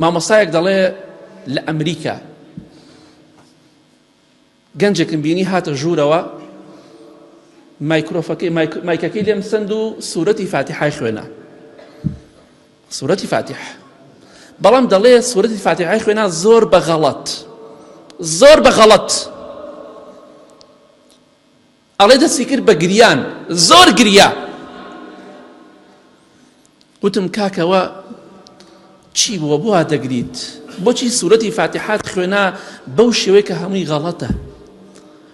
مامۆستایەک دەڵێ لە ئەمریکا گەنجێکم بینی هاتە ژوورەوە مایکەکەی لێم سند و سوورەتی فاتیحای خوێنا، سوورەتی فاتیح، بەڵام دەڵێ سوورەتی فاتیحای خوێنا زۆر بەغەڵەت، زۆر بەغەڵەت. ئەڵێ دەستی کرد بە گریان، زۆر گریا. وتم کاکەوە چی بووە بۆ دەگریت؟ بۆچی سوورەتی فاتیحات خوێنا بەو شێوەیە کە هەمووی غەڵەتە؟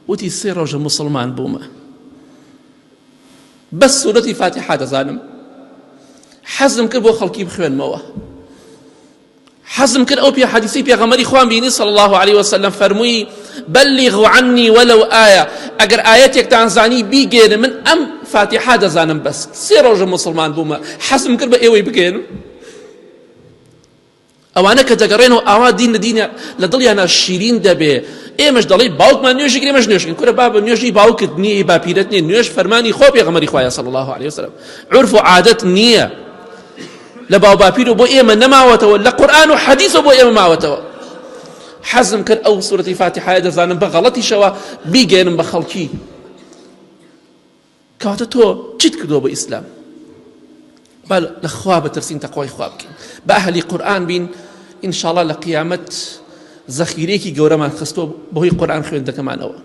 وتی 3 ڕۆژە موسڵمان بوومە، بەس سوورەتی فاتیحا دەزانم، حەزم کرد بۆ خەڵکی بخوێنمەوە، حەزم کرد ئەو پێ حەدیثی پێغەمبەری خوان بینی صلی الله عليه وسلم فەرمووی بەلیغوا عنی وەلەو ئایە، ئەگەر ئاەتێکتان زانی بیگێنن، من ئەم فاتیحا دەزانم بەس 3 ڕۆژە موسڵمان بوومە، حەزم کرد بە ئێوەی بگێنم. ئەوانە کە دەگەڕێنەوە ئاوا دین لە دینە لە دڵیانە شیرین دەبێ. ئێمەش دەڵێ باوکمان نوێژی کرد، ئێمەش نوێژ کرد. کورە بابە نوێژی باوکت نییە، باپیرەت نییە، نوێژ فەرمانی خۆ پێغەمبەری خوایە صلی الله عليه وسلم، عرف و عادەت نییە، لە باو باپیر و بۆ ئێمە نەماوەتەوە، لە قورئان و حەدیث و بۆ ئێمە ماوەتەوە. حەزم کرد ئەو سوورەتی فاتیحایە دەزانم بە غەڵەتیشەوە بیگەێنم بە خەڵکی. کەواتە تۆ چیت کردووە بە ئیسلام؟ با لە خوا بترسین، تەقوای خوا بکەین، بە ئەهلی قورئان بین، ئینشاءالله لە قیامەت زەخیرەیەکی گەورەمان خستووە بەهۆی قورئان خوێندنەکەمانەوە.